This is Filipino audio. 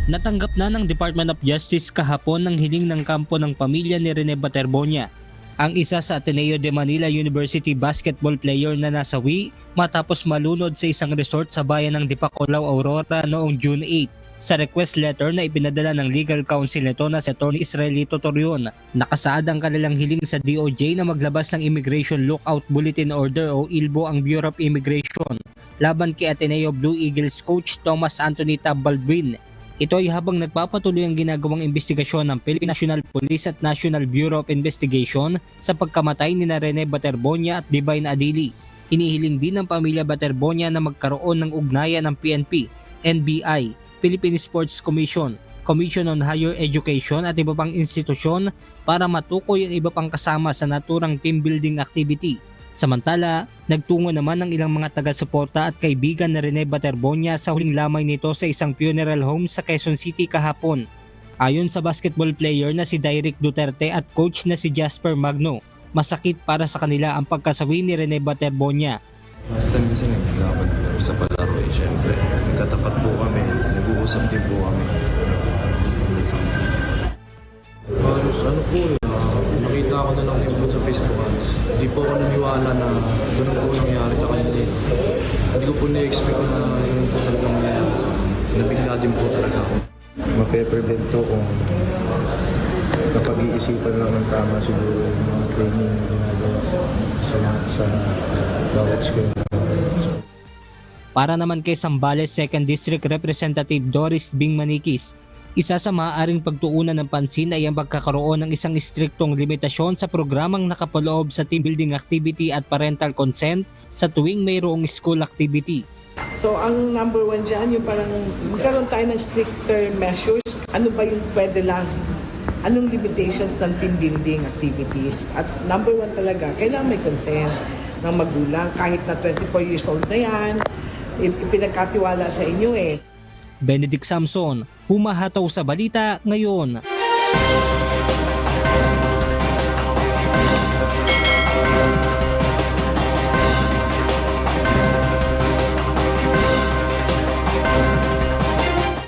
Natanggap na ng Department of Justice kahapon ng hiling ng kampo ng pamilya ni Rene Baterbonia, ang isa sa Ateneo de Manila University basketball player na nasawi matapos malunod sa isang resort sa bayan ng Dipacolao, Aurora noong June 8. Sa request letter na ipinadala ng legal counsel nito na si Atty. Israelito Torion, nakasaad ang kanilang hiling sa DOJ na maglabas ng Immigration Lookout Bulletin Order o ILBO ang Bureau of Immigration laban kay Ateneo Blue Eagles coach Thomas Anthony Tab Baldwin. Ito ay habang nagpapatuloy ang ginagawang investigasyon ng Philippine National Police at National Bureau of Investigation sa pagkamatay ni Rene Baterbonia at Divine Adili. Inihiling din ng pamilya Baterbonia na magkaroon ng ugnayan ng PNP, NBI, Philippine Sports Commission, Commission on Higher Education at iba pang institusyon para matukoy ang iba pang kasama sa naturang team building activity. Samantala, nagtungo naman ng ilang mga taga-suporta at kaibigan na Rene Baterbonia sa huling lamay nito sa isang funeral home sa Quezon City kahapon. Ayon sa basketball player na si Derek Duterte at coach na si Jasper Magno, masakit para sa kanila ang pagkasawi ni Rene Baterbonia. Last time kasi naglakad sa palaro syempre, katapat po kami, nag-uusap din po kami. Halos nakita ko na lang yung sa Facebook halos. Hindi po ako naniwala na ganun po nangyari sa kanila. Hindi ko po na-expect na ganun po talaga nangyari sa kanila. Nabigla din po talaga ako. Mape-prevent to kung napag-iisipan lang ng tama siguro yung mga training na ginagawa sa bawat school. Para naman kay Zambales 2nd District Representative Doris Bing Manikis, isa sa maaaring pagtuunan ng pansin ay ang pagkakaroon ng isang istriktong limitasyon sa programang nakapaloob sa team building activity at parental consent sa tuwing mayroong school activity. So ang number one dyan, yung parang magkaroon tayo ng stricter measures. Ano ba yung pwede lang? Anong limitations ng team building activities? At number one talaga, kailangan may consent ng magulang. Kahit na 24 years old na yan, ipinagkatiwala sa inyo eh. Benedict Samson, humahataw sa balita ngayon.